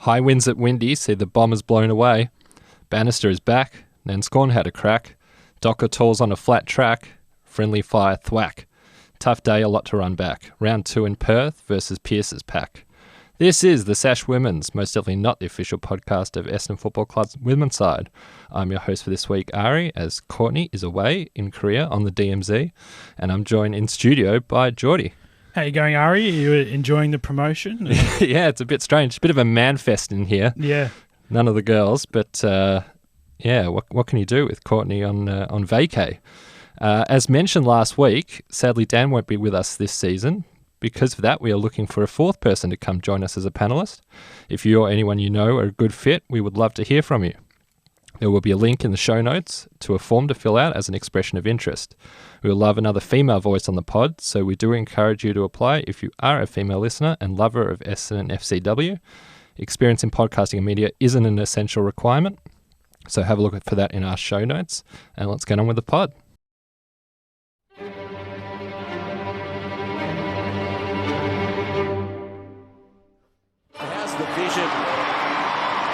High winds at Windy see the Bombers blown away. Bannister is back. Nanscawen had a crack. Docker tools on a flat track. Friendly fire thwack. Tough day, a lot to run back. Round 2 in Perth versus Pearce's pack. This is the Sash Women's, most definitely not the official podcast of Essendon Football Club's women's side. I'm your host for this week, Ari, as Courtney is away in Korea on the DMZ, and I'm joined in studio by Jordy. How you going, Ari? Are you enjoying the promotion? Yeah, it's a bit strange. A bit of a man fest in here. Yeah. None of the girls, but yeah, what can you do with Courtney on vacay? As mentioned last week, sadly Dan won't be with us this season. Because of that, we are looking for a fourth person to come join us as a panellist. If you or anyone you know are a good fit, we would love to hear from you. There will be a link in the show notes to a form to fill out as an expression of interest. We would love another female voice on the pod, so we do encourage you to apply if you are a female listener and lover of Essendon FCW. Experience in podcasting and media isn't an essential requirement, so have a look for that in our show notes, and let's get on with the pod. The vision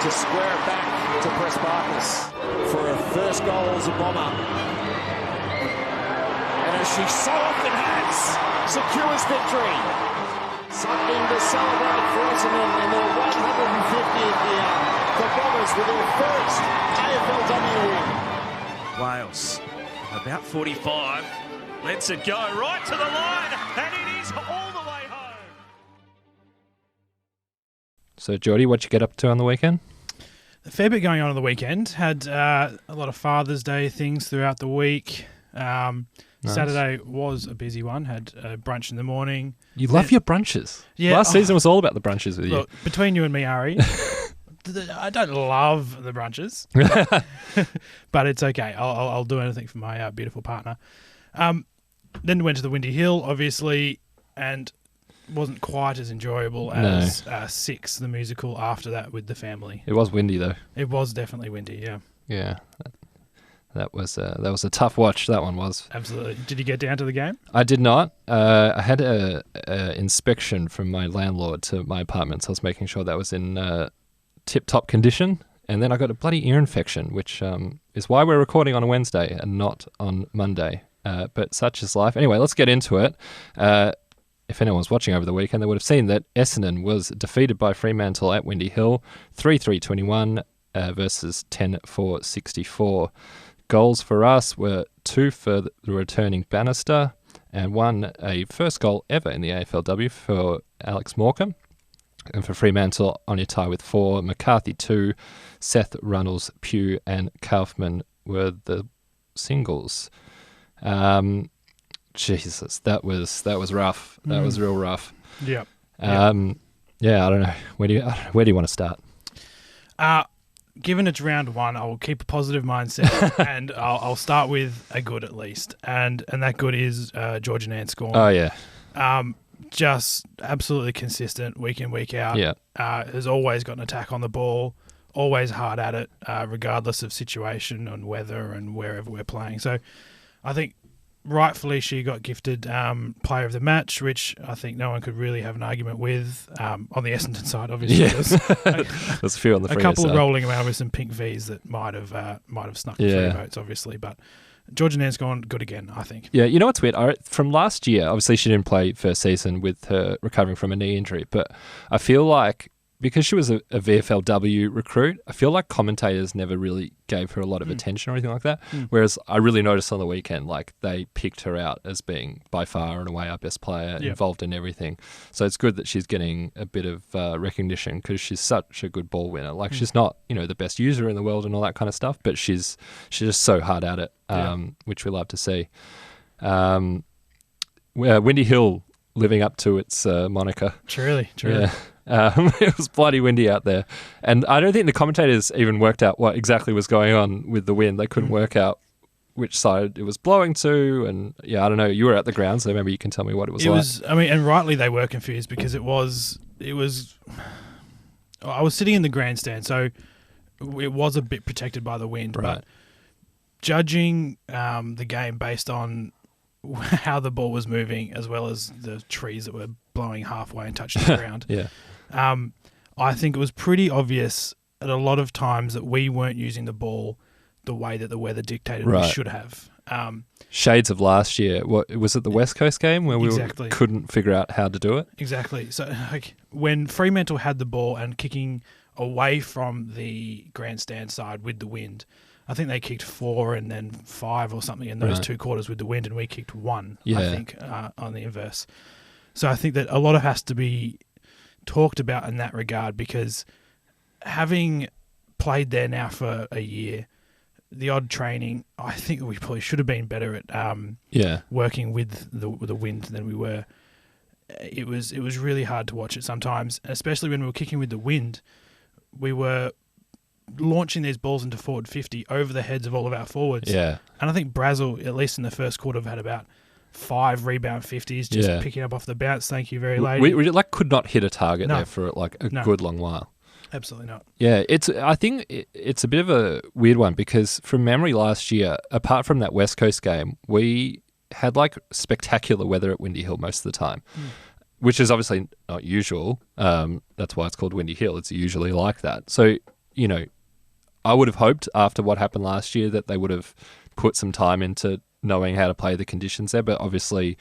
to square it back to Press for her first goal as a Bomber. And as she so often has, secures victory. Something to celebrate for Essendon in their 150th year. The Bombers with their first AFLW win. Wales, about 45, lets it go right to the line, and it is all the way home. So, Jordy, what you get up to on the weekend? A fair bit going on the weekend. Had a lot of Father's Day things throughout the week. Nice. Saturday was a busy one. Had a brunch in the morning. You love your brunches. Yeah. Last season was all about the brunches with you. Look, between you and me, Ari, I don't love the brunches, but it's okay. I'll do anything for my beautiful partner. Then went to the Windy Hill, obviously, and wasn't quite as enjoyable as Six, the musical, after that with the family. It was windy though. It was definitely windy, yeah. Yeah, that was a tough watch. That one was. Absolutely. Did you get down to the game? I did not. I had a inspection from my landlord to my apartment, so I was making sure that was in tip-top condition. And then I got a bloody ear infection, which is why we're recording on a Wednesday and not on Monday. But such is life. Anyway, let's get into it. If anyone was watching over the weekend, they would have seen that Essendon was defeated by Fremantle at Windy Hill, 3-3-21 versus 10-4-64. Goals for us were 2 for the returning Bannister and 1 a first goal ever in the AFLW for Alex Morecambe. And for Fremantle, on your tie with 4, McCarthy 2, Seth Runnels, Pugh and Kaufman were the singles. Jesus, that was rough. That was real rough. Yeah. Yeah, I don't know. Where do you want to start? Given it's round 1, I will keep a positive mindset and I'll start with a good at least. And that good is George Nanscawen. Oh yeah. Just absolutely consistent week in, week out. Yeah. Has always got an attack on the ball, always hard at it, regardless of situation and weather and wherever we're playing. So I think rightfully she got gifted player of the match, which I think no one could really have an argument with on the Essendon side, obviously. Yeah. There's a few on the a couple side. rolling around with some pink Vs that might have snuck 3 votes, obviously, but Georgia Nanscawen, good again, I think. Yeah, you know what's weird? From last year, obviously she didn't play first season with her recovering from a knee injury, but I feel like because she was a VFLW recruit, I feel like commentators never really gave her a lot of attention or anything like that. Whereas I really noticed on the weekend, like they picked her out as being by far and away our best player, involved in everything. So it's good that she's getting a bit of recognition because she's such a good ball winner. Like she's not, the best user in the world and all that kind of stuff, but she's just so hard at it, which we love to see. Windy Hill living up to its moniker. Truly. Yeah. It was bloody windy out there. And I don't think the commentators even worked out what exactly was going on with the wind. They couldn't work out which side it was blowing to. And I don't know. You were at the ground, so maybe you can tell me what it was like. And rightly they were confused because it was. I was sitting in the grandstand, so it was a bit protected by the wind. Right. But judging the game based on how the ball was moving as well as the trees that were blowing halfway and touching the ground. Yeah. I think it was pretty obvious at a lot of times that we weren't using the ball the way that the weather dictated we should have. Shades of last year. What was it? The West Coast game where we couldn't figure out how to do it. Exactly. So when Fremantle had the ball and kicking away from the grandstand side with the wind, I think they kicked 4 and then 5 or something in those 2 quarters with the wind, and we kicked 1. I think on the inverse. So I think that a lot of has to be talked about in that regard, because having played there now for a year, the odd training, I think we probably should have been better at working with the wind than we were. It was really hard to watch it sometimes, especially when we were kicking with the wind. We were launching these balls into forward 50 over the heads of all of our forwards. Yeah. And I think Brazil, at least in the first quarter, have had about 5 rebound 50s just picking up off the bounce. Thank you, very lady. We could not hit a target there for a good long while. Absolutely not. Yeah, I think it's a bit of a weird one, because from memory last year, apart from that West Coast game, we had spectacular weather at Windy Hill most of the time, which is obviously not usual. That's why it's called Windy Hill. It's usually like that. So, I would have hoped after what happened last year that they would have put some time into knowing how to play the conditions there, but obviously,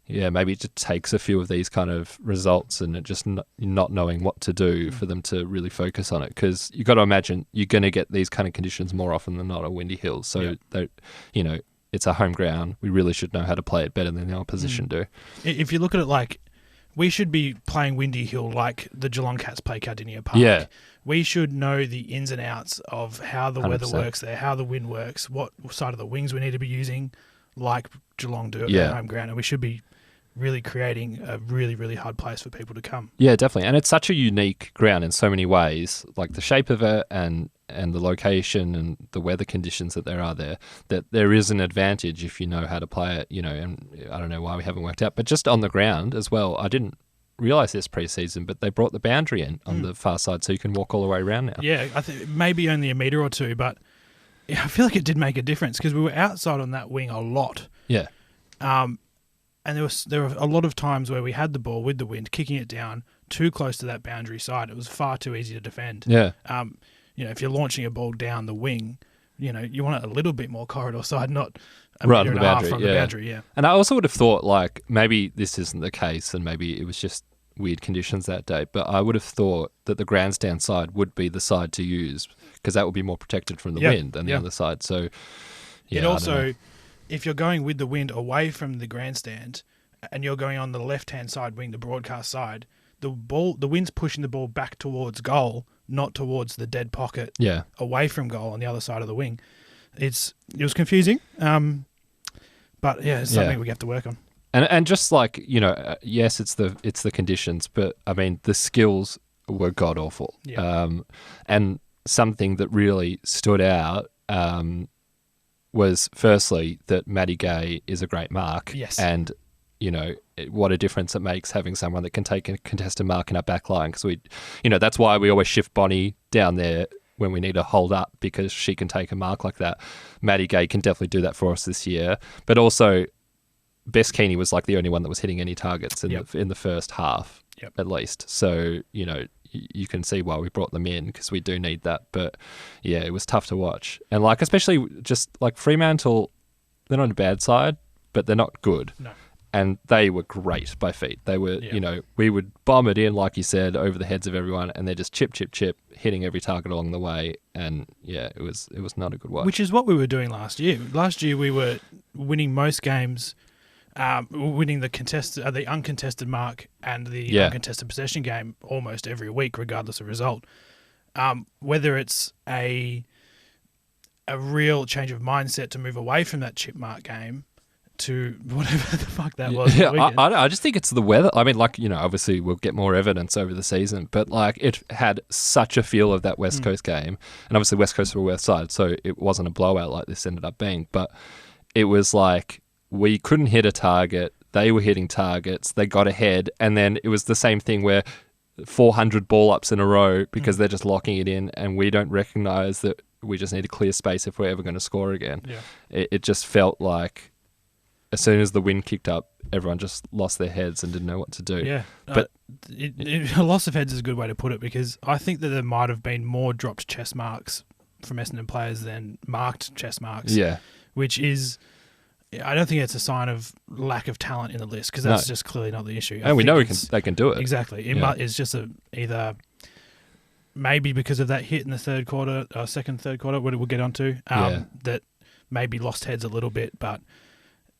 maybe it just takes a few of these kind of results and it just not knowing what to do for them to really focus on it, because you've got to imagine you're going to get these kind of conditions more often than not at Windy Hill. So, it's a home ground. We really should know how to play it better than the opposition do. If you look at it we should be playing Windy Hill like the Geelong Cats play Cardinia Park. Yeah. We should know the ins and outs of how the 100%. Weather works there, how the wind works, what side of the wings we need to be using, like Geelong do at their home ground. And we should be really creating a really, really hard place for people to come. Yeah, definitely. And it's such a unique ground in so many ways, like the shape of it and the location and the weather conditions that there are there, that there is an advantage if you know how to play it, and I don't know why we haven't worked out. But just on the ground as well, I didn't realise this pre-season, but they brought the boundary in on the far side so you can walk all the way around now. Yeah, I think maybe only a metre or 2, but I feel like it did make a difference because we were outside on that wing a lot. Yeah. And there were a lot of times where we had the ball with the wind, kicking it down too close to that boundary side. It was far too easy to defend. Yeah. If you're launching a ball down the wing, you want it a little bit more corridor side, not a right metre and a half from the boundary. Yeah. And I also would have thought maybe this isn't the case and maybe it was just weird conditions that day, but I would have thought that the grandstand side would be the side to use because that would be more protected from the wind than the other side. So, it also, if you're going with the wind away from the grandstand and you're going on the left-hand side wing, the broadcast side, the wind's pushing the ball back towards goal, not towards the dead pocket away from goal on the other side of the wing. It was confusing, but it's something we have to work on. And just yes, it's the conditions, but I mean the skills were god awful. Yeah. And something that really stood out was firstly that Matty Gay is a great mark. Yes. And what a difference it makes having someone that can take a contested mark in our back line, because that's why we always shift Bonnie down there when we need to hold up, because she can take a mark like that. Matty Gay can definitely do that for us this year, but also Bess Keeney was the only one that was hitting any targets in the first half at least. So, you can see why we brought them in, because we do need that. But yeah, it was tough to watch. And especially just Fremantle, they're not on a bad side, but they're not good. No. And they were great by feet. They were, we would bomb it in, like you said, over the heads of everyone, and they're just chip, hitting every target along the way. And it was not a good watch. Which is what we were doing last year. Last year we were winning most games, winning the uncontested mark and the uncontested possession game almost every week, regardless of result. Whether it's a real change of mindset to move away from that chip mark game to whatever the fuck that was. Yeah, I just think it's the weather. I mean, obviously we'll get more evidence over the season, but it had such a feel of that West Coast game, and obviously West Coast were West side, so it wasn't a blowout like this ended up being, but it was we couldn't hit a target, they were hitting targets, they got ahead, and then it was the same thing where 400 ball ups in a row because they're just locking it in, and we don't recognise that we just need to clear space if we're ever going to score again. Yeah. It just felt like as soon as the wind kicked up, everyone just lost their heads and didn't know what to do. Yeah. But a loss of heads is a good way to put it, because I think that there might have been more dropped chest marks from Essendon players than marked chest marks. Yeah. Which is, I don't think it's a sign of lack of talent in the list, because that's just clearly not the issue. And we know they can do it. Exactly. It's just either maybe because of that hit in the third quarter, third quarter, what we'll get onto, that maybe lost heads a little bit, but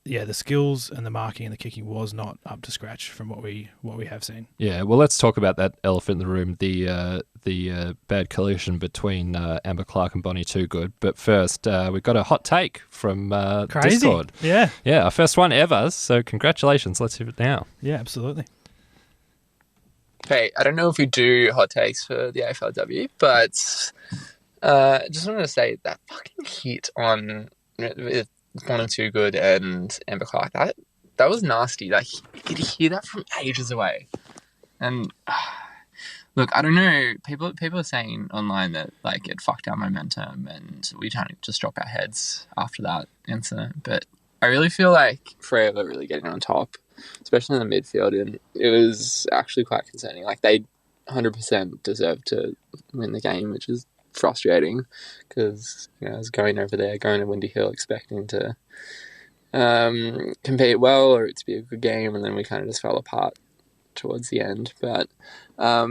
yeah, the skills and the marking and the kicking was not up to scratch from what we have seen. Yeah, well, let's talk about that elephant in the room, the bad collision between Amber Clark and Bonnie Too Good. But first, we've got a hot take from Discord. Yeah, our first one ever. So congratulations. Let's hear it now. Yeah, absolutely. Hey, I don't know if we do hot takes for the AFLW, but just wanted to say that fucking hit on Bonnie Too Good and Amber Clark, that was nasty. Like, you could hear that from ages away. And look, I don't know. People are saying online that like it fucked our momentum and we kind of just drop our heads after that incident. But I really feel like Freo were really getting on top, especially in the midfield, and it was actually quite concerning. Like, they 100% deserved to win the game, which is frustrating, because I was going over there, going to Windy Hill, expecting to compete well or it to be a good game, and then we kind of just fell apart towards the end. But I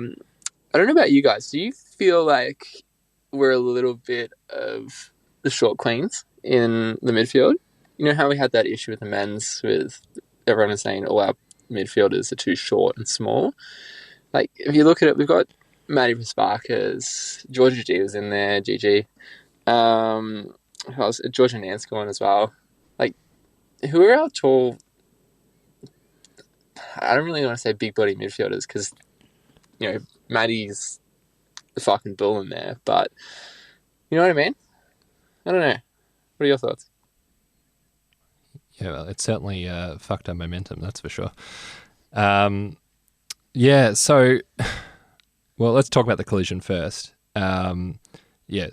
don't know about you guys. Do you feel like we're a little bit of the short queens in the midfield? You know how we had that issue with the men's, with everyone is saying all our midfielders are too short and small. Like, if you look at it, we've got Maddie Pasparkas, Georgia G was in there, GG. Who else? Georgia Nanscawen as well. Like, who are our tall, I don't really want to say big body midfielders, because, Maddie's the fucking bull in there, but you know what I mean? I don't know. What are your thoughts? Yeah, well, it certainly fucked our momentum, that's for sure. Yeah, so... Well, let's talk about the collision first.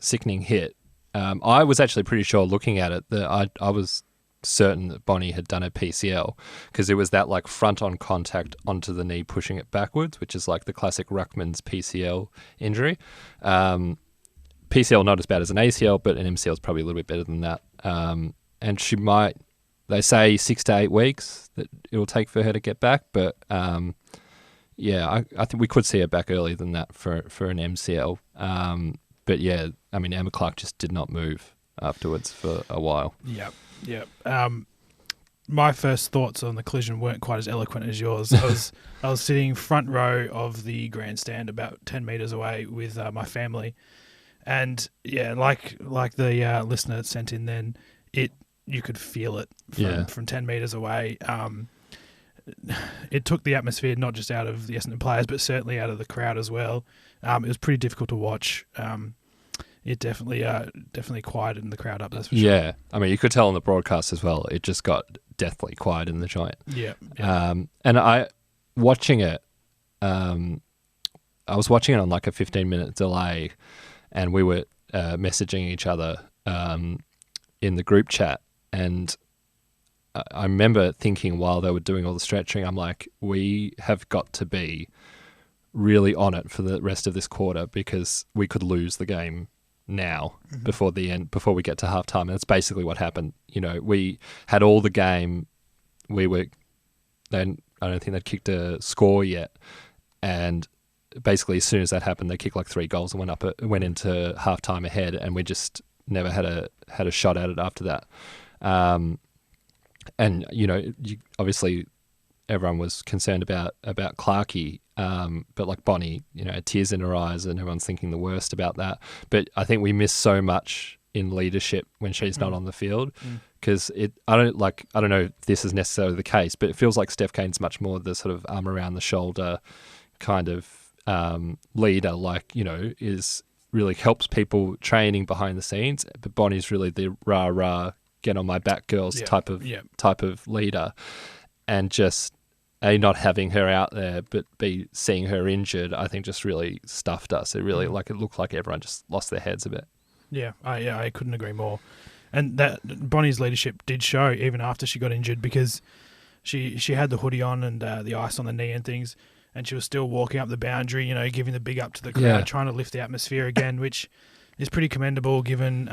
Sickening hit. I was actually pretty sure looking at it that I was certain that Bonnie had done a PCL, because it was that like front-on contact onto the knee pushing it backwards, which is like the classic ruckman's PCL injury. PCL not as bad as an ACL, but an MCL is probably a little bit better than that. And she might, they say 6 to 8 weeks that it will take for her to get back, but... I think we could see her back earlier than that for an MCL. But yeah, I mean, Amber Clark just did not move afterwards for a while. Yeah. My first thoughts on the collision weren't quite as eloquent as yours. I was sitting front row of the grandstand, about 10 metres away, with my family, and yeah, like the listener sent in, then you could feel it from 10 metres away. It took the atmosphere not just out of the Essendon players, but certainly out of the crowd as well. It was pretty difficult to watch. It definitely quieted the crowd up, that's for sure. Yeah, I mean, you could tell on the broadcast as well. It just got deathly quiet in the joint. Yeah. And I was watching it on like a 15-minute delay, and we were messaging each other in the group chat, and I remember thinking while they were doing all the stretching, I'm like, we have got to be really on it for the rest of this quarter, because we could lose the game now before the end, before we get to halftime. And that's basically what happened. We had all the game. I don't think they'd kicked a score yet. And basically as soon as that happened, they kicked like 3 goals and went into halftime ahead, and we just never had a shot at it after that. And obviously everyone was concerned about Clarkie, but like Bonnie, had tears in her eyes, and everyone's thinking the worst about that. But I think we miss so much in leadership when she's not on the field, because I don't know if this is necessarily the case, but it feels like Steph Kane's much more the sort of arm around the shoulder kind of leader, is really helps people training behind the scenes. But Bonnie's really the rah get on my back girls type of leader, and just not having her out there, but seeing her injured, I think just really stuffed us. It really it looked like everyone just lost their heads a bit. I couldn't agree more. And that Bonnie's leadership did show even after she got injured, because she had the hoodie on and the ice on the knee and things, and she was still walking up the boundary, giving the big up to the crowd, trying to lift the atmosphere again, which is pretty commendable given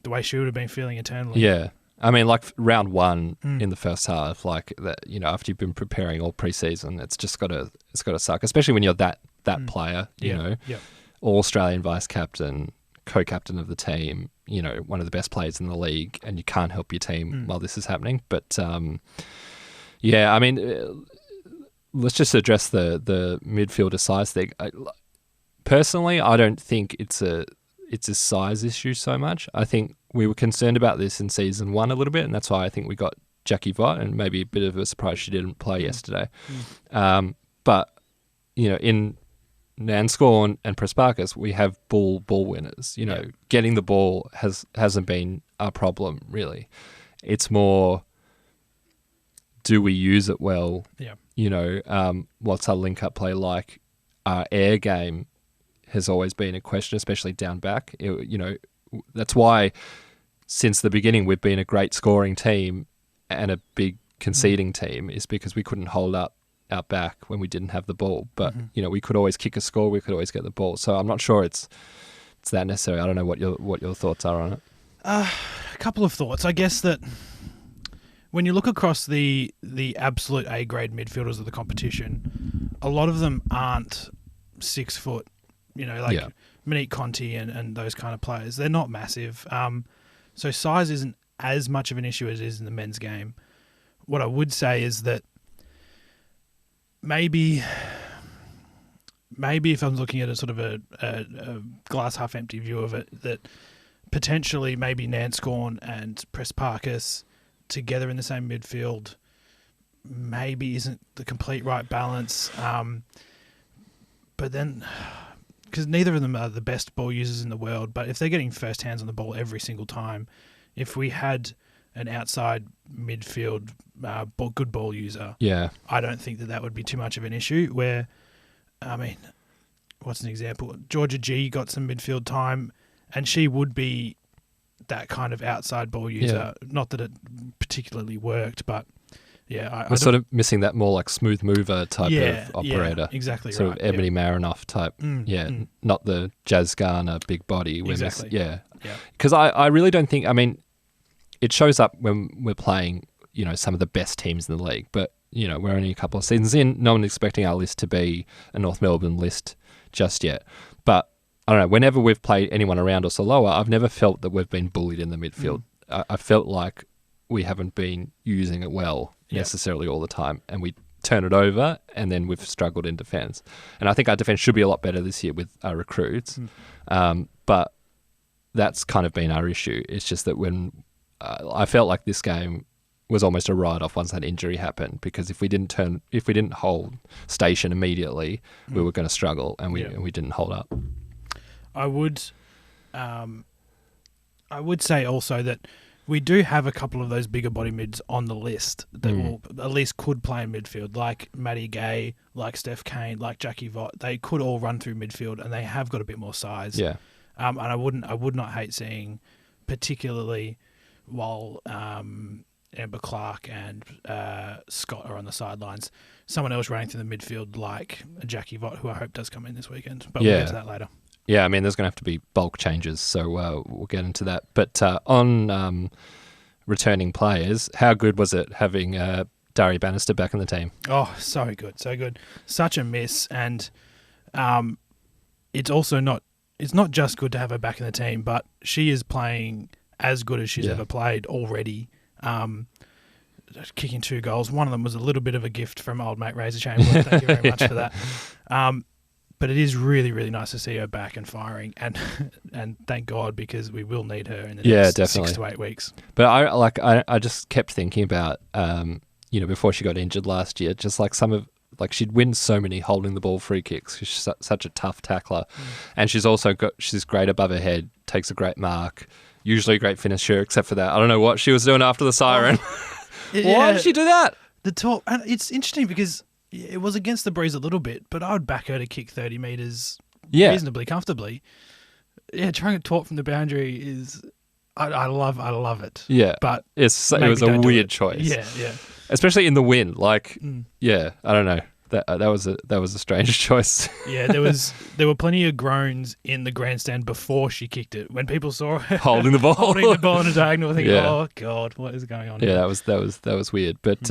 the way she would have been feeling internally. Yeah. I mean, like round one in the first half, like that, after you've been preparing all preseason, it's got to suck, especially when you're that player, all Australian vice captain, co-captain of the team, one of the best players in the league, and you can't help your team while this is happening. But I mean, let's just address the midfielder size thing. Personally, I don't think it's a size issue so much. I think we were concerned about this in season 1 a little bit, and that's why I think we got Jackie Vott, and maybe a bit of a surprise she didn't play yesterday. But in Nanscawen and Prespakis, we have ball winners. Getting the ball hasn't been our problem really. It's more, do we use it well? Yeah. What's our link-up play like? Our air game has always been a question, especially down back. That's why since the beginning we've been a great scoring team and a big conceding team, is because we couldn't hold up our back when we didn't have the ball. But we could always kick a score, we could always get the ball. So I'm not sure it's that necessary. I don't know what your thoughts are on it. A couple of thoughts. I guess that when you look across the absolute A grade midfielders of the competition, a lot of them aren't 6 foot. Monique Conti and those kind of players. They're not massive. So size isn't as much of an issue as it is in the men's game. What I would say is that maybe if I'm looking at a sort of a glass half empty view of it, that potentially maybe Nanscawen and Prespakis together in the same midfield maybe isn't the complete right balance. But then, because neither of them are the best ball users in the world, but if they're getting first hands on the ball every single time, if we had an outside midfield good ball user, I don't think that would be too much of an issue. Where, I mean, what's an example? Georgia G got some midfield time, and she would be that kind of outside ball user. Not that it particularly worked, but we're sort of missing that more like smooth mover type of operator. Yeah, exactly sort right. of Ebony Marinoff type. Not the Jazz Garner big body. Exactly. Because I really don't think, I mean, it shows up when we're playing, some of the best teams in the league, but, we're only a couple of seasons in. No one's expecting our list to be a North Melbourne list just yet. But I don't know, whenever we've played anyone around us or lower, I've never felt that we've been bullied in the midfield. I felt like we haven't been using it well necessarily all the time, and we turn it over, and then we've struggled in defence. And I think our defence should be a lot better this year with our recruits. But that's kind of been our issue. It's just that when I felt like this game was almost a write-off once that injury happened, because if we didn't hold station immediately, we were going to struggle, and we didn't hold up. I would say also that we do have a couple of those bigger body mids on the list that will at least could play in midfield, like Maddie Gay, like Steph Kane, like Jackie Vott. They could all run through midfield, and they have got a bit more size. Yeah. And I would not hate seeing, particularly while Amber Clark and Scott are on the sidelines, someone else running through the midfield like Jackie Vott, who I hope does come in this weekend. But we'll get to that later. Yeah, I mean, there's going to have to be bulk changes, so we'll get into that. But on returning players, how good was it having Dari Bannister back in the team? Oh, so good, so good. Such a miss, and it's also not just good to have her back in the team, but she is playing as good as she's ever played already. Kicking 2 goals. One of them was a little bit of a gift from old mate Razor Chamberlain. Thank you very much for that. But it is really, really nice to see her back and firing, and thank God, because we will need her in the next 6 to 8 weeks. But I just kept thinking about before she got injured last year, just like she'd win so many holding the ball free kicks. She's such a tough tackler, and she's great above her head, takes a great mark, usually a great finisher. Except for that, I don't know what she was doing after the siren. Why did she do that? And it's interesting because it was against the breeze a little bit, but I would back her to kick 30 metres reasonably comfortably. Yeah, trying to talk from the boundary is... I love it. Yeah, but it was a weird choice. Yeah. Especially in the wind. I don't know. that was a strange choice. Yeah, there were plenty of groans in the grandstand before she kicked it. When people saw her Holding the ball. in a diagonal, thinking, Yeah. "Oh God, what is going on?" Yeah, here? that was weird. But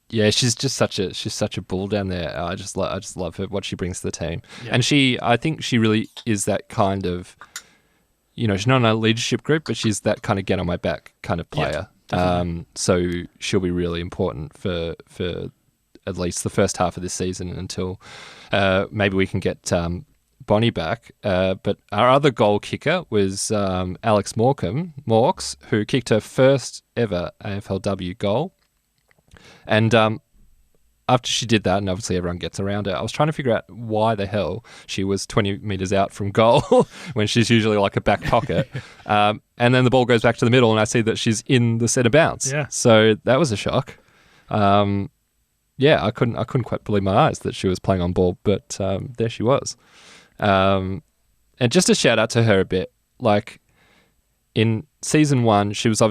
yeah, she's such a bull down there. I just love her, what she brings to the team. Yeah. And I think she really is that kind of, she's not in a leadership group, but she's that kind of get on my back kind of player. So she'll be really important for at least the first half of this season until maybe we can get Bonnie back. But our other goal kicker was Alex Morks, who kicked her first ever AFLW goal. And after she did that, and obviously everyone gets around her, I was trying to figure out why the hell she was 20 metres out from goal when she's usually like a back pocket. And then the ball goes back to the middle and I see that she's in the centre bounce. Yeah. So that was a shock. I couldn't quite believe my eyes that she was playing on ball, but there she was. And just a shout out to her a bit, like in season 1, she was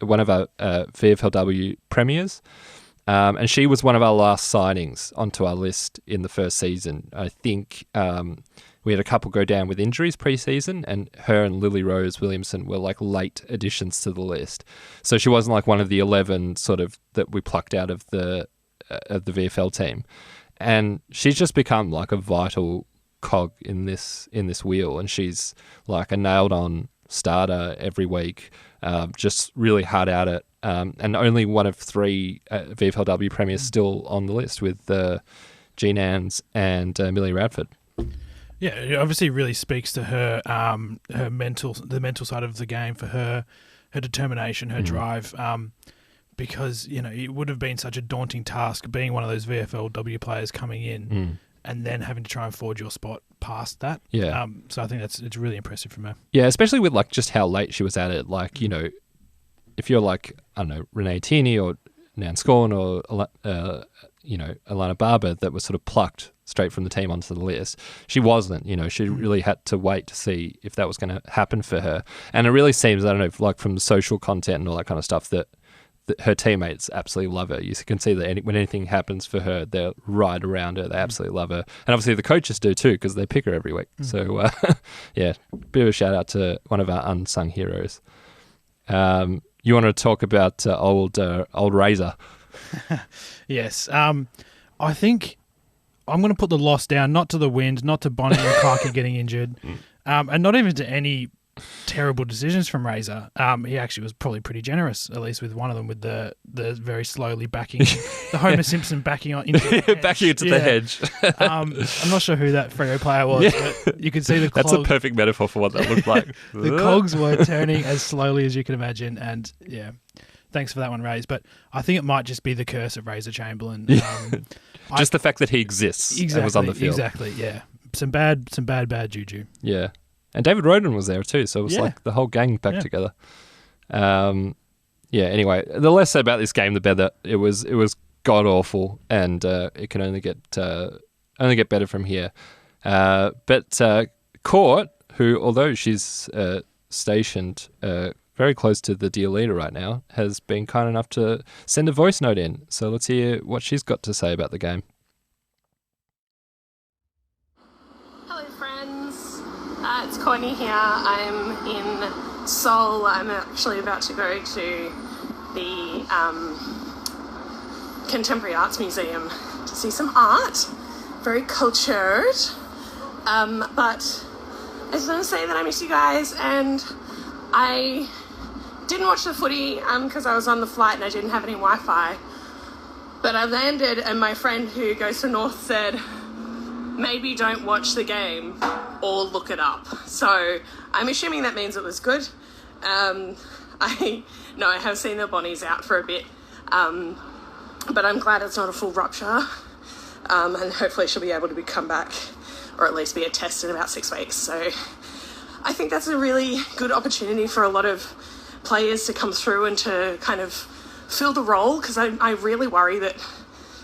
one of our VFLW premiers. And she was one of our last signings onto our list in the first season. I think we had a couple go down with injuries pre-season, and her and Lily Rose Williamson were like late additions to the list. So she wasn't like one of the 11 sort of that we plucked out of the VFL team. And she's just become like a vital cog in this wheel, and she's like a nailed-on starter every week, just really hard at it. And only one of 3 VFLW premiers still on the list with Jean Ann's and Millie Radford. Yeah, it obviously really speaks to her the mental side of the game, for her determination, her drive. Because it would have been such a daunting task being one of those VFLW players coming in and then having to try and forge your spot past that. Yeah. So I think it's really impressive from her. Yeah, especially with like just how late she was at it. Like, if you're like, I don't know, Renee Tierney or Nanscawen or Alana Barber that was sort of plucked straight from the team onto the list, she wasn't. She really had to wait to see if that was going to happen for her. And it really seems, I don't know, like from social content and all that kind of stuff, that her teammates absolutely love her. You can see that when anything happens for her, they're right around her. They absolutely love her. And obviously the coaches do too, because they pick her every week. So, yeah, bit of a shout out to one of our unsung heroes. You want to talk about old Razor? Yes. I think I'm going to put the loss down, not to the wind, not to Bonnie and Clarkie getting injured, and not even to any terrible decisions from Razor. He actually was probably pretty generous, at least with one of them, with the very slowly backing, the Homer Simpson backing on into the hedge. Backing into the hedge. I'm not sure who that Freo player was, but you could see the That's a perfect metaphor for what that looked like. The cogs were turning as slowly as you can imagine, and yeah, thanks for that one, Raze. But I think it might just be the curse of Razor Chamberlain. Just the fact that he exists and was on the field. Exactly, yeah. Some bad juju. Yeah. And David Roden was there too, so it was like the whole gang back together. Anyway, the less said about this game, the better. It was god awful, and it can only get better from here. But Court, who, although she's stationed very close to the dear leader right now, has been kind enough to send a voice note in. So let's hear what she's got to say about the game. Hello friends, it's Courtney here. I'm in Seoul. I'm actually about to go to the Contemporary Arts Museum to see some art. Very cultured. But I just want to say that I miss you guys, and I didn't watch the footy because I was on the flight and I didn't have any Wi-Fi. But I landed and my friend who goes to North said, maybe don't watch the game or look it up. So I'm assuming that means it was good. I have seen the Bonnies out for a bit, but I'm glad it's not a full rupture, and hopefully she'll be able to come back, or at least be a test in about 6 weeks. So I think that's a really good opportunity for a lot of players to come through and to kind of fill the role, because I really worry that,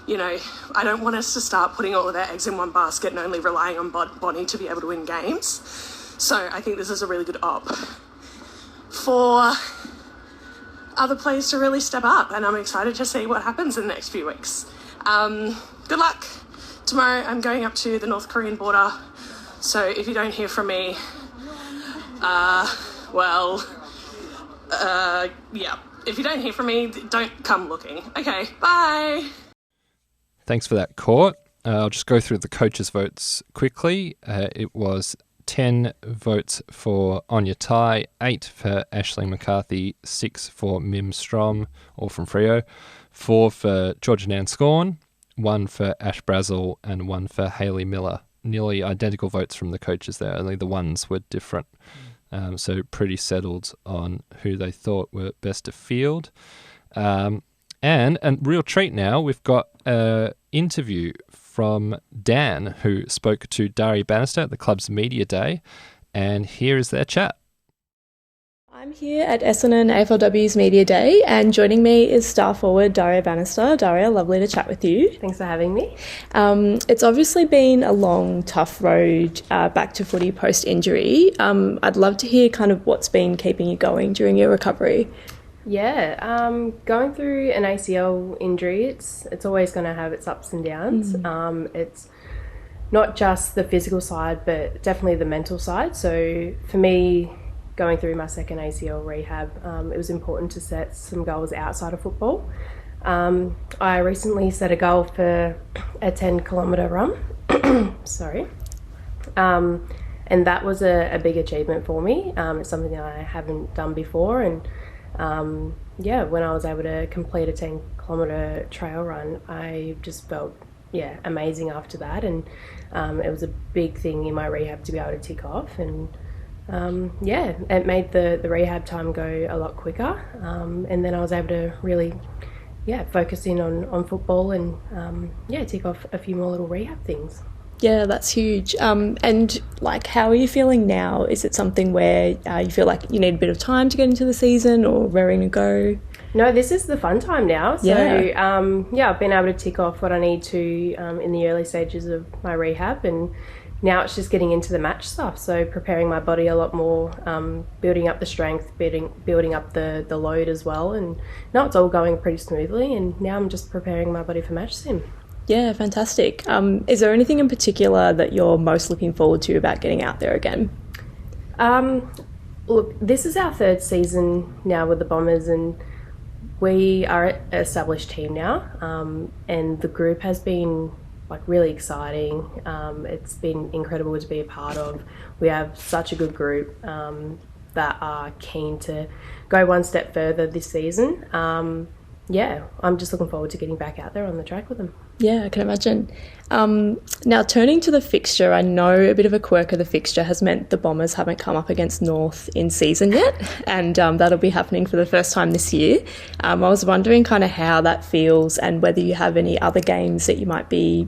I don't want us to start putting all of our eggs in one basket and only relying on Bonnie to be able to win games. So I think this is a really good op for other players to really step up, and I'm excited to see what happens in the next few weeks. Good luck. Tomorrow I'm going up to the North Korean border. So if you don't hear from me, yeah. If you don't hear from me, don't come looking. Okay, bye. Thanks for that, Court. I'll just go through the coaches' votes quickly. It was 10 votes for Anya Tai, 8 for Aisling McCarthy, 6 for Mim Strom, all from Freo, 4 for Georgia Nanscawen, 1 for Ash Brazel, and 1 for Hayley Miller. Nearly identical votes from the coaches there, only the ones were different. So pretty settled on who they thought were best to field. And a real treat now, we've got an interview from Dan, who spoke to Dari Bannister at the club's media day, and here is their chat. I'm here at Essendon AFLW's Media Day, and joining me is star forward Daria Bannister. Daria, lovely to chat with you. Thanks for having me. It's obviously been a long, tough road back to footy post-injury. I'd love to hear kind of what's been keeping you going during your recovery. Yeah, going through an ACL injury, it's always going to have its ups and downs. It's not just the physical side, but definitely the mental side. So for me, going through my second ACL rehab, it was important to set some goals outside of football. I recently set a goal for a 10-kilometre run. Sorry. And that was a big achievement for me. It's something that I haven't done before. And when I was able to complete a 10-kilometre trail run, I just felt, amazing after that. And it was a big thing in my rehab to be able to tick off. And it made the rehab time go a lot quicker. And then I was able to really, focus in on football and, tick off a few more little rehab things. Yeah, that's huge. And how are you feeling now? Is it something where you feel like you need a bit of time to get into the season or raring to go? No, this is the fun time now. So, I've been able to tick off what I need to in the early stages of my rehab, and now it's just getting into the match stuff. So preparing my body a lot more, building up the strength, building up the load as well. And now it's all going pretty smoothly, and now I'm just preparing my body for match sim. Yeah, fantastic. Is there anything in particular that you're most looking forward to about getting out there again? Look, this is our third season now with the Bombers, and we are an established team now, and the group has been really exciting. It's been incredible to be a part of. We have such a good group that are keen to go one step further this season. I'm just looking forward to getting back out there on the track with them. Yeah, I can imagine. Now, turning to the fixture, I know a bit of a quirk of the fixture has meant the Bombers haven't come up against North in season yet, and that'll be happening for the first time this year. I was wondering kind of how that feels and whether you have any other games that you might be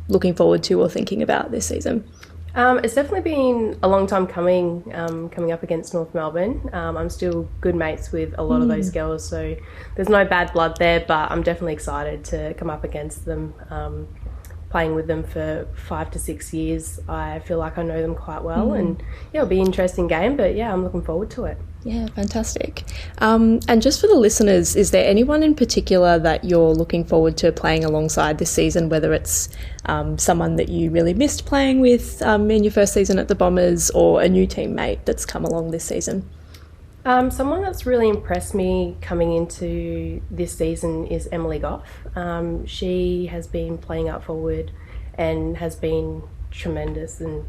looking forward to or thinking about this season. It's definitely been a long time coming up against North Melbourne. I'm still good mates with a lot of those girls, so there's no bad blood there, but I'm definitely excited to come up against them. Playing with them for 5 to 6 years, I feel like I know them quite well, and it'll be an interesting game, but I'm looking forward to it. Yeah, fantastic. And just for the listeners, is there anyone in particular that you're looking forward to playing alongside this season, whether it's someone that you really missed playing with in your first season at the Bombers, or a new teammate that's come along this season? Someone that's really impressed me coming into this season is Emily Goff. She has been playing up forward and has been tremendous in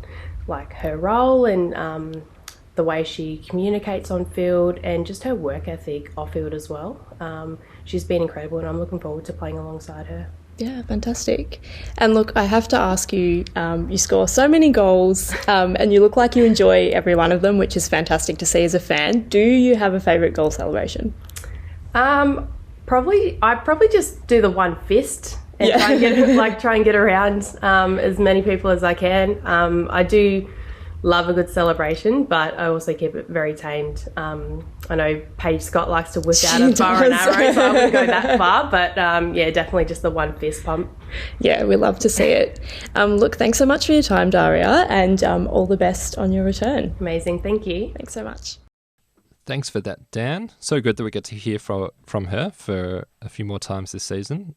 her role and the way she communicates on field and just her work ethic off field as well. She's been incredible, and I'm looking forward to playing alongside her. Yeah, fantastic. And look, I have to ask you, you score so many goals and you look like you enjoy every one of them, which is fantastic to see as a fan. Do you have a favourite goal celebration? I probably just do the one fist and try and get around as many people as I can. I do love a good celebration, but I also keep it very tamed. I know Paige Scott likes to whip out a bow and arrow, so I wouldn't go that far, but definitely just the one fist pump. Yeah, we love to see it. Look, thanks so much for your time, Daria, and all the best on your return. Amazing, thank you. Thanks so much. Thanks for that, Dan. So good that we get to hear from her for a few more times this season.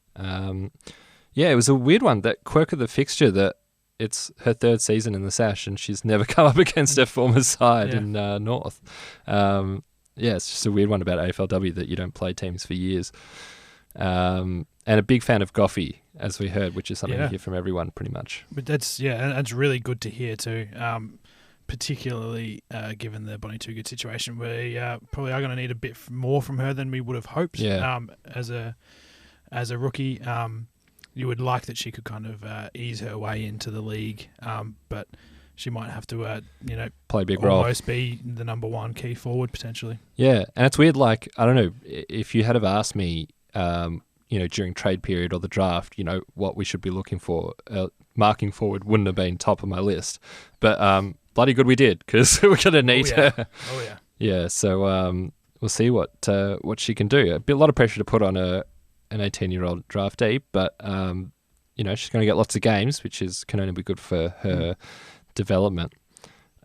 Yeah, it was a weird one. That quirk of the fixture that it's her third season in the Sash and she's never come up against her former side in North. It's just a weird one about AFLW that you don't play teams for years. And a big fan of Goffey, as we heard, which is something you hear from everyone pretty much. But that's really good to hear too. Particularly given the Bonnie Too Good situation, we probably are going to need a bit more from her than we would have hoped. Yeah. As a rookie, you would like that she could kind of ease her way into the league, but she might have to, play a big role. Almost be the number one key forward potentially. Yeah, and it's weird. Like, I don't know if you had have asked me, during trade period or the draft, what we should be looking for. Marking forward wouldn't have been top of my list, but bloody good we did because we're gonna need her. Oh yeah. Yeah. So we'll see what she can do. A lot of pressure to put on an 18-year-old draftee, but she's going to get lots of games, which can only be good for her development.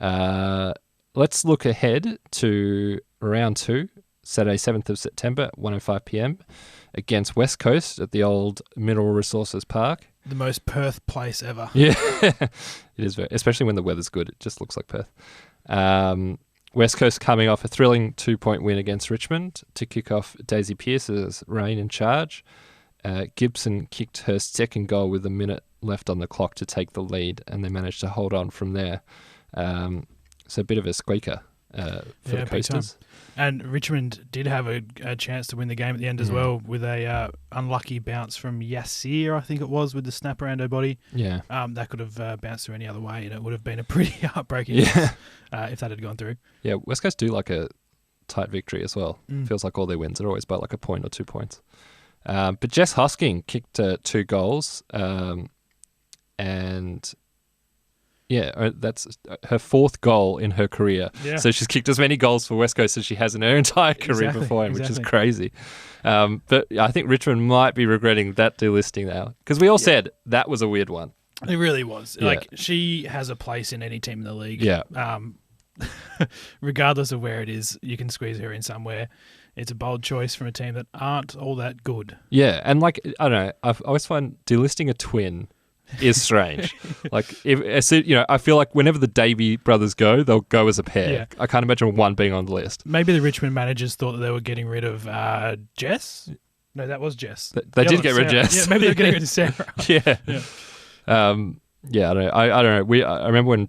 Let's look ahead to round 2, Saturday 7th of September at 1:05 p.m. against West Coast at the old Mineral Resources Park. The most Perth place ever. Yeah, it is, especially when the weather's good. It just looks like Perth. West Coast coming off a thrilling 2-point win against Richmond to kick off Daisy Pearce's reign in charge. Gibson kicked her second goal with a minute left on the clock to take the lead, and they managed to hold on from there. So a bit of a squeaker for the Coasters. And Richmond did have a chance to win the game at the end as well with a unlucky bounce from Yassir, I think it was, with the snap around her body. Yeah. That could have bounced her any other way, and it would have been a pretty heartbreaking loss, if that had gone through. Yeah, West Coast do like a tight victory as well. Feels like all their wins are always by like a point or 2 points. But Jess Hosking kicked 2 goals, and that's her 4th goal in her career. Yeah. So she's kicked as many goals for West Coast as she has in her entire career beforehand, which is crazy. But I think Richmond might be regretting that delisting now, because we all said that was a weird one. It really was. Yeah. Like, she has a place in any team in the league. Yeah. Regardless of where it is, you can squeeze her in somewhere. It's a bold choice from a team that aren't all that good. Yeah, and like, I don't know, I always find delisting a twin is strange. Like, I feel like whenever the Davey brothers go, they'll go as a pair. Yeah. I can't imagine one being on the list. Maybe the Richmond managers thought that they were getting rid of Jess. No, that was Jess. They did get rid of Jess. Yeah, maybe they're getting rid of Sarah. Yeah. I don't know. I remember when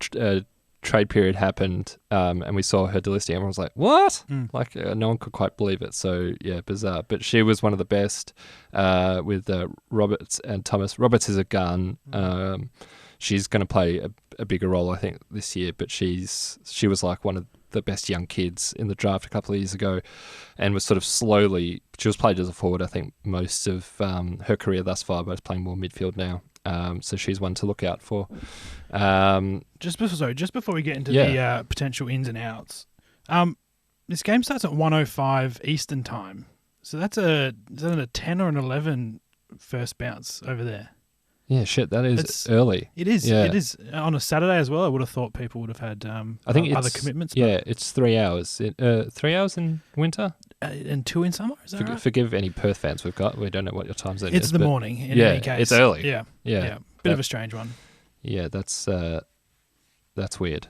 trade period happened, and we saw her delisting. Everyone was like, "What?" Like, no one could quite believe it. So yeah, bizarre. But she was one of the best with Roberts and Thomas. Roberts is a gun. She's going to play a bigger role, I think, this year. But she was like one of the best young kids in the draft a couple of years ago, and was sort of slowly. She was played as a forward, I think, most of her career thus far, but is playing more midfield now. So she's one to look out for. Just before we get into the potential ins and outs, this game starts at 1:05 Eastern time. So is that a 10 or an 11 first bounce over there? Yeah, shit, it's early. It is. Yeah. It is on a Saturday as well. I would have thought people would have had I think other commitments. Yeah, it's 3 hours. 3 hours in winter and 2 in summer. Is that right? Forgive any Perth fans we've got. We don't know what your time zone is. It's the morning. In any case, it's early. Yeah. Bit of a strange one. Yeah, that's weird.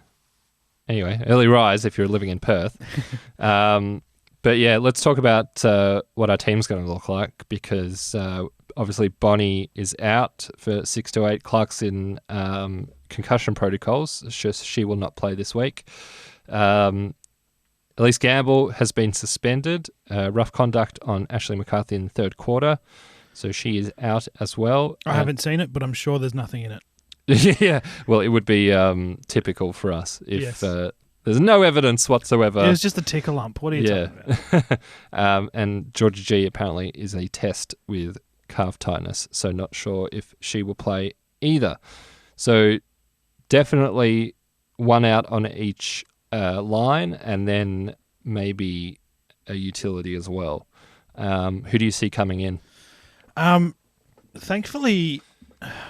Anyway, early rise if you're living in Perth. But yeah, let's talk about what our team's going to look like, because obviously Bonnie is out for 6 to 8. Clark's in concussion protocols. She will not play this week. Elise Gamble has been suspended. Rough conduct on Ashley McCarthy in the third quarter. So she is out as well. I haven't seen it, but I'm sure there's nothing in it. Yeah, well, it would be typical for us if there's no evidence whatsoever. It was just a tickle lump. What are you talking about? And Georgia G apparently is a test with calf tightness, so not sure if she will play either. So definitely one out on each line, and then maybe a utility as well. Who do you see coming in? Thankfully,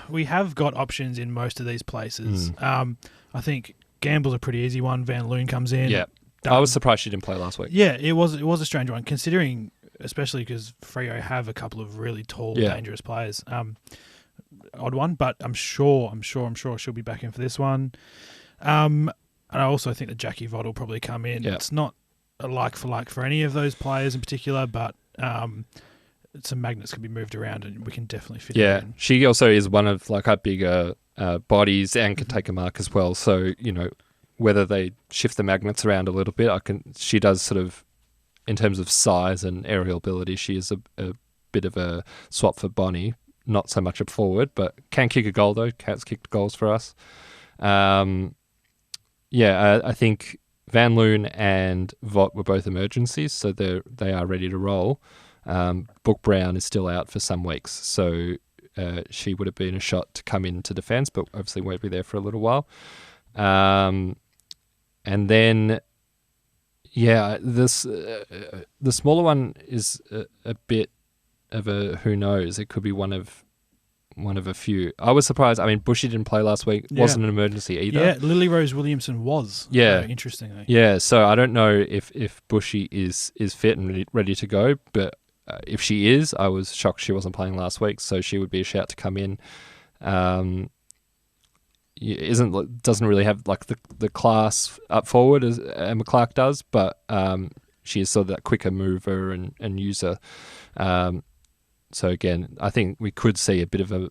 we have got options in most of these places. I think Gamble's a pretty easy one. Van Loon comes in. Yeah, I was surprised she didn't play last week. Yeah, it was a strange one, considering, especially because Freo have a couple of really tall, dangerous players. odd one, but I'm sure she'll be back in for this one. And I also think that Jackie Vaught will probably come in. Yeah. It's not a like for any of those players in particular, but some magnets can be moved around and we can definitely fit her in. She also is one of like our bigger bodies and can take a mark as well. So, whether they shift the magnets around a little bit, she does sort of, in terms of size and aerial ability, she is a bit of a swap for Bonnie. Not so much a forward, but can kick a goal though. Cat's kicked goals for us. I think Van Loon and Vaught were both emergencies, so they are ready to roll. Book Brown is still out for some weeks, so she would have been a shot to come into defence, but obviously won't be there for a little while. And then, the smaller one is a bit of a who knows. It could be one of a few. I was surprised. I mean, Bushy didn't play last week. Wasn't an emergency either. Yeah, Lily Rose Williamson was. Interestingly. Yeah, so I don't know if Bushy is fit and ready to go, but if she is, I was shocked she wasn't playing last week, so she would be a shout to come in. Doesn't really have like the class up forward as Emma Clark does, but she is sort of that quicker mover and user. So again, I think we could see a bit of a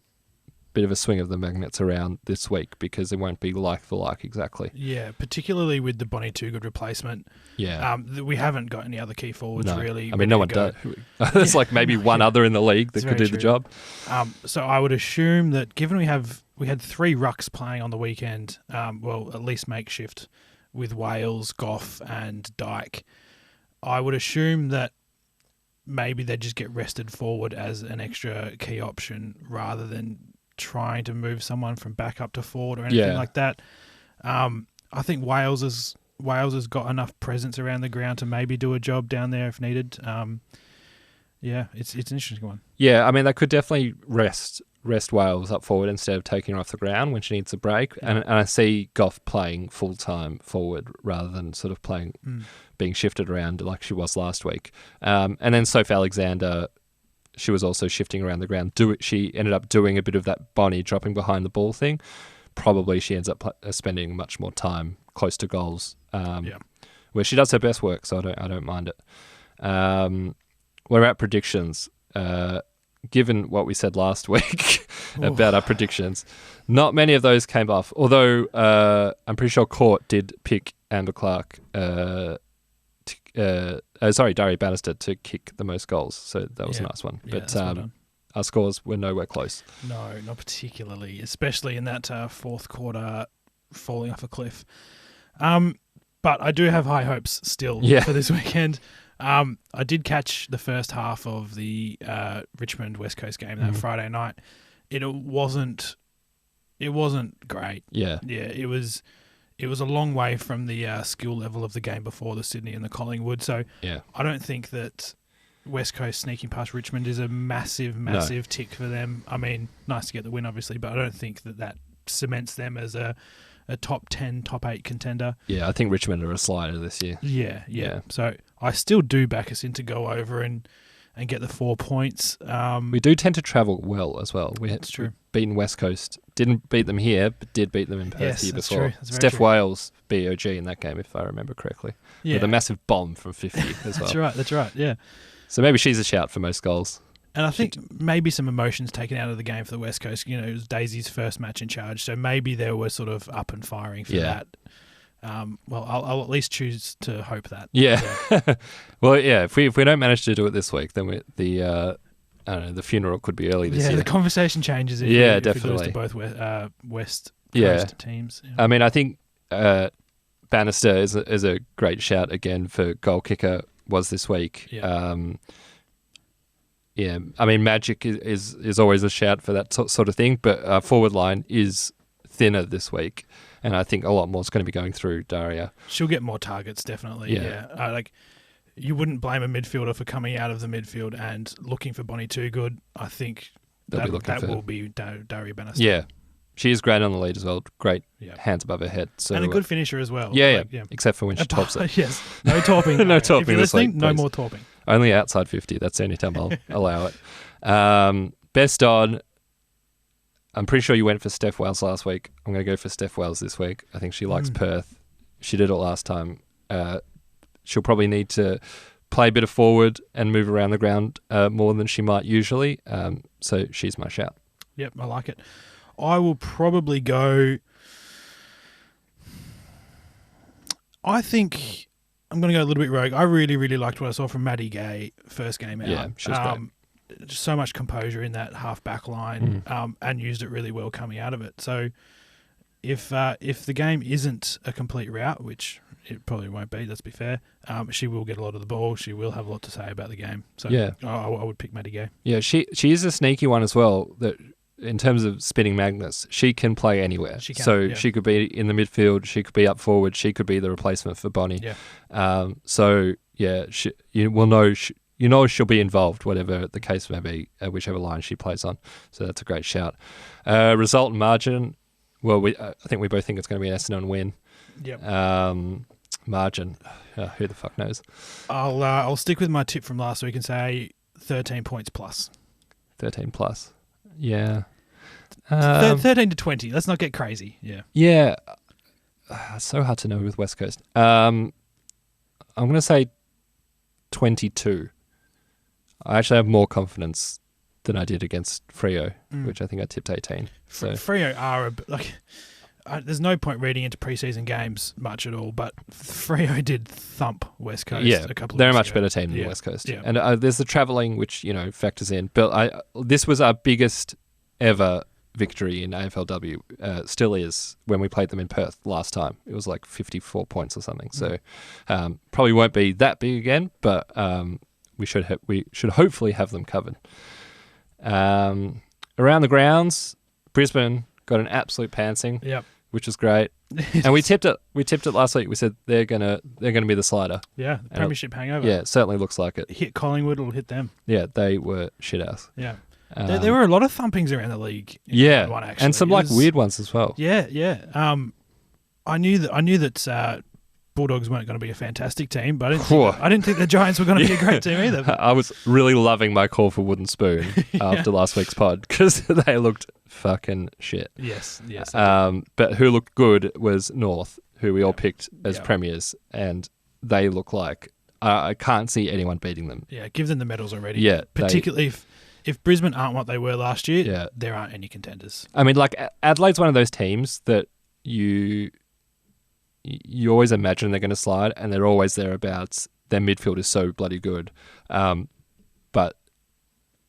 swing of the magnets around this week because it won't be like for like exactly. Yeah, particularly with the Bonnie Toogood replacement. Yeah. We haven't got any other key forwards really. I mean, no one does. There's like maybe one other in the league that could do the job. So I would assume that given we had 3 rucks playing on the weekend, at least makeshift with Wales, Goff and Dyke, I would assume that maybe they just get rested forward as an extra key option rather than trying to move someone from back up to forward or anything like that. I think Wales has got enough presence around the ground to maybe do a job down there if needed. It's an interesting one. Yeah, I mean, they could definitely rest Wales up forward instead of taking her off the ground when she needs a break. And I see Goff playing full-time forward rather than sort of playing being shifted around like she was last week. And then Sophie Alexander, she was also shifting around the ground. She ended up doing a bit of that Bonnie dropping behind the ball thing. Probably she ends up spending much more time close to goals, where she does her best work, so I don't mind it. We're at predictions. Given what we said last week about our predictions, not many of those came off. Although I'm pretty sure Court did pick Amber Clark, Dari Bannister to kick the most goals. So that was a nice one. Yeah, but our scores were nowhere close. No, not particularly, especially in that fourth quarter falling off a cliff. But I do have high hopes still for this weekend. I did catch the first half of the Richmond West Coast game that Friday night. It wasn't great. Yeah. It was a long way from the skill level of the game before the Sydney and the Collingwood. So I don't think that West Coast sneaking past Richmond is a massive tick for them. I mean, nice to get the win, obviously, but I don't think that cements them as a top 10, top 8 contender. Yeah, I think Richmond are a slider this year. Yeah. So I still do back us in to go over and get the 4 points. We do tend to travel well as well. That's true. Beaten West Coast. Didn't beat them here, but did beat them in Perth the year before. True. Steph Wales beat OG in that game, if I remember correctly. Yeah. With a massive bomb from 50 as well. That's right, yeah. So maybe she's a shout for most goals. And I think maybe some emotions taken out of the game for the West Coast. You know, it was Daisy's first match in charge, so maybe they were sort of up and firing for that. I'll at least choose to hope that. Yeah. Well, yeah. If we don't manage to do it this week, then the funeral could be early this year. Yeah, the conversation changes. If definitely. We lose to both West Coast teams. Yeah. I mean, I think Bannister is a great shout again for goal kicker. Was this week. Yeah. I mean, Magic is always a shout for that sort of thing, but our forward line is thinner this week, and I think a lot more is going to be going through Daria. She'll get more targets, definitely. Yeah. You wouldn't blame a midfielder for coming out of the midfield and looking for Bonnie Toogood. I think that will be Daria Bannister. Yeah. She is great on the lead as well. Great hands above her head. So, and a good finisher as well. Yeah. Except for when she tops it. Yes. No torping. No torping. If you're listening, no more torping. Only outside 50. That's the only time I'll allow it. Best on. I'm pretty sure you went for Steph Wells last week. I'm going to go for Steph Wells this week. I think she likes Perth. She did it last time. She'll probably need to play a bit of forward and move around the ground more than she might usually. So she's my shout. Yep, I like it. I will probably go... I think I'm going to go a little bit rogue. I really, really liked what I saw from Maddie Gay first game out. Yeah, she was great. Just so much composure in that half back line, and used it really well coming out of it. So if the game isn't a complete rout, which it probably won't be, let's be fair, she will get a lot of the ball. She will have a lot to say about the game. So yeah. I would pick Maddie Gay. Yeah, she is a sneaky one as well. That in terms of spinning Magnus, she can play anywhere. She can, so yeah. she could be in the midfield. She could be up forward. She could be the replacement for Bonnie. Yeah. So yeah, you will know. You know she'll be involved, whatever the case may be, whichever line she plays on. So that's a great shout. Result and margin. Well, I think we both think it's going to be an Essendon win. Yep. Margin. Who the fuck knows? I'll stick with my tip from last week and say 13 points plus. 13 plus. Yeah. 13 to 20. Let's not get crazy. Yeah. Yeah. So hard to know with West Coast. I'm going to say 22. I actually have more confidence than I did against Freo, which I think I tipped 18. So Freo are there's no point reading into preseason games much at all, but Freo did thump West Coast. Yeah, a couple of they're a weeks much ago. better team than West Coast. Yeah. And there's the travelling, which factors in. But this was our biggest ever victory in AFLW. Still is when we played them in Perth last time. It was like 54 points or something. So probably won't be that big again, but we should hopefully have them covered. Around the grounds, Brisbane got an absolute pantsing. Yep. Which is great. And we tipped it last week. We said they're gonna be the slider. Yeah, the premiership hangover. Yeah, it certainly looks like it. Hit Collingwood, it'll hit them. Yeah, they were shit ass. Yeah. There were a lot of thumpings around the league. Yeah, one, actually. and some weird ones as well. Yeah, yeah. I knew that Bulldogs weren't going to be a fantastic team, but I didn't think the Giants were going to be a great team either. I was really loving my call for Wooden Spoon after last week's pod because they looked fucking shit. Yes. But who looked good was North, who we all picked as premiers, and they look like I can't see anyone beating them. Yeah, give them the medals already. Yeah, particularly if Brisbane aren't what they were last year, there aren't any contenders. I mean, like Adelaide's one of those teams that you always imagine they're going to slide, and they're always thereabouts. Their midfield is so bloody good. But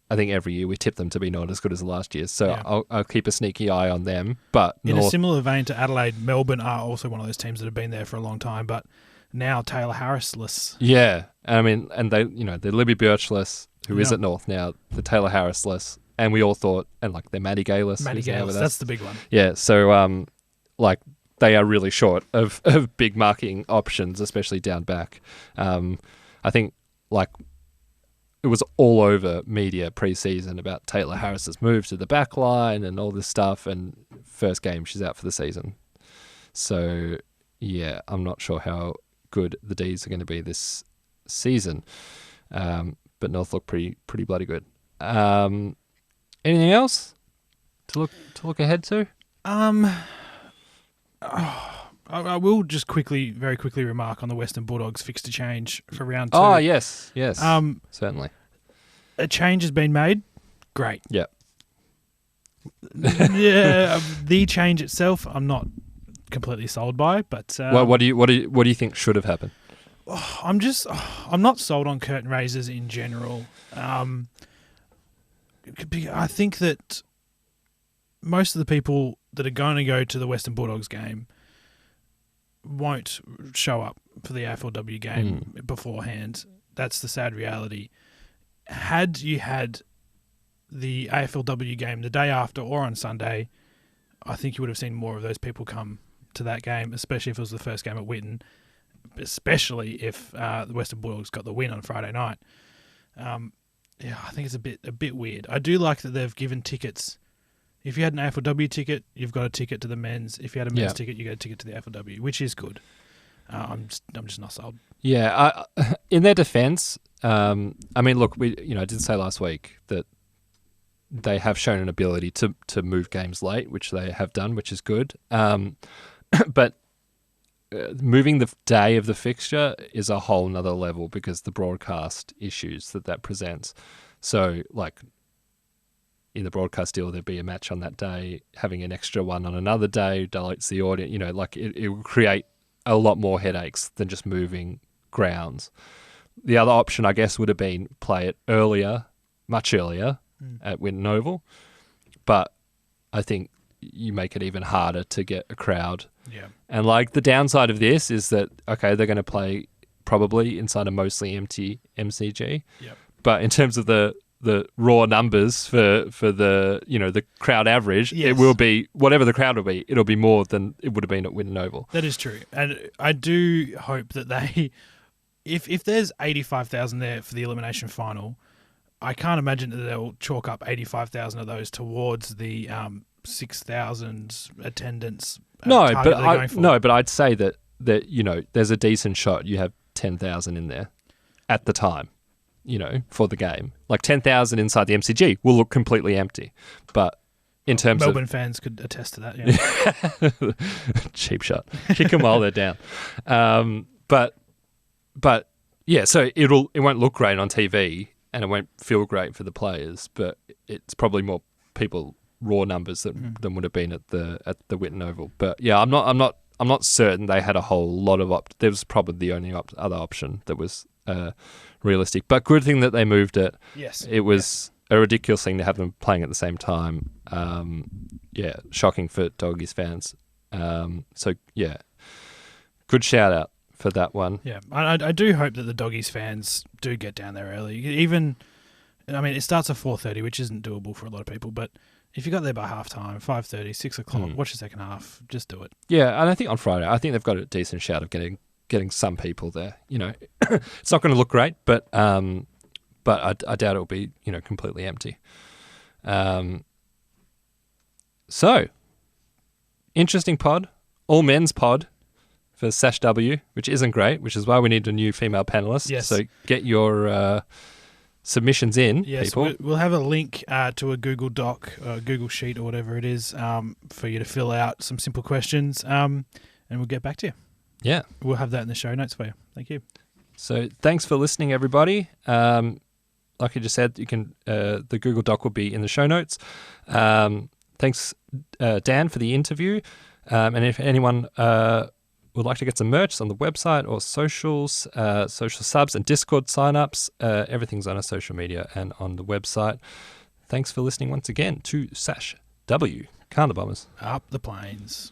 I think every year we tip them to be not as good as the last year. So I'll keep a sneaky eye on them. But in a similar vein to Adelaide, Melbourne are also one of those teams that have been there for a long time, but now Taylor Harris-less. Yeah. I mean, and they're Libby Birchless, who is at North now, the Taylor Harris-less, and we all thought, and like they're Maddie Gayless. Maddie Gayless, that's the big one. Yeah. So, they are really short of big marking options, especially down back. I think it was all over media pre-season about Taylor Harris's move to the back line and all this stuff, and first game she's out for the season. So yeah, I'm not sure how good the D's are going to be this season, but North look pretty bloody good. Anything else to look ahead to? I will just very quickly remark on the Western Bulldogs fixture change for round 2. Oh, yes. Certainly. A change has been made. Great. Yeah. Yeah, the change itself, I'm not completely sold by, but what do you think should have happened? I'm not sold on curtain raisers in general. I think that most of the people that are going to go to the Western Bulldogs game won't show up for the AFLW game beforehand. That's the sad reality. Had you had the AFLW game the day after or on Sunday, I think you would have seen more of those people come to that game, especially if it was the first game at Whitten, especially if the Western Bulldogs got the win on Friday night. I think it's a bit weird. I do like that they've given tickets. If you had an AFLW ticket, you've got a ticket to the men's. If you had a men's ticket, you get a ticket to the AFLW, which is good. I'm just not sold. Yeah, in their defence, I mean, look, I did say last week that they have shown an ability to move games late, which they have done, which is good. But moving the day of the fixture is a whole nother level because the broadcast issues that presents. So, like, in the broadcast deal, there'd be a match on that day, having an extra one on another day dilutes the audience. You know, like it will create a lot more headaches than just moving grounds. The other option, I guess, would have been play it earlier, much earlier at Winton Oval. But I think you make it even harder to get a crowd. Yeah. And like the downside of this is that, okay, they're going to play probably inside a mostly empty MCG. Yep. But in terms of the raw numbers for the, you know, the crowd average, Yes. it will be, whatever the crowd will be, it'll be more than it would have been at Winton Oval. That is true. And I do hope that they, if there's 85,000 there for the elimination final, I can't imagine that they'll chalk up 85,000 of those towards the 6,000 attendance target they're going for. But I'd say that you know, there's a decent shot you have 10,000 in there at the time. You know, for the game. Like 10,000 inside the MCG will look completely empty. But in terms Melbourne fans could attest to that, yeah. Cheap shot. Kick them while they're down. But yeah, so it won't look great on TV and it won't feel great for the players, but it's probably more people raw numbers than would have been at the Winton Oval. But yeah, I'm not certain they had a whole lot of there was probably the only other option that was realistic, but good thing that they moved it. Yes, it was a ridiculous thing to have them playing at the same time. Yeah, shocking for Doggies fans. So yeah, good shout out for that one. Yeah, I do hope that the Doggies fans do get down there early. Even, I mean, it starts at 4:30, which isn't doable for a lot of people, but if you got there by halftime, 5:30, 6 o'clock, watch the second half, just do it. Yeah, and I think on Friday, I think they've got a decent shout of getting some people there. You know, it's not going to look great, but I doubt it'll be, you know, completely empty. So, interesting pod, all men's pod for Sash W, which isn't great, which is why we need a new female panelist. Yes. So get your submissions in, yes, people. We'll have a link to a Google Doc, Google Sheet or whatever it is, for you to fill out some simple questions, and we'll get back to you. Yeah. We'll have that in the show notes for you. Thank you. So thanks for listening, everybody. Like I just said, you can the Google Doc will be in the show notes. Thanks, Dan, for the interview. And if anyone would like to get some merch, it's on the website or socials, social subs and Discord signups. Everything's on our social media and on the website. Thanks for listening once again to Sash W. Can't the Bombers. Up the plains.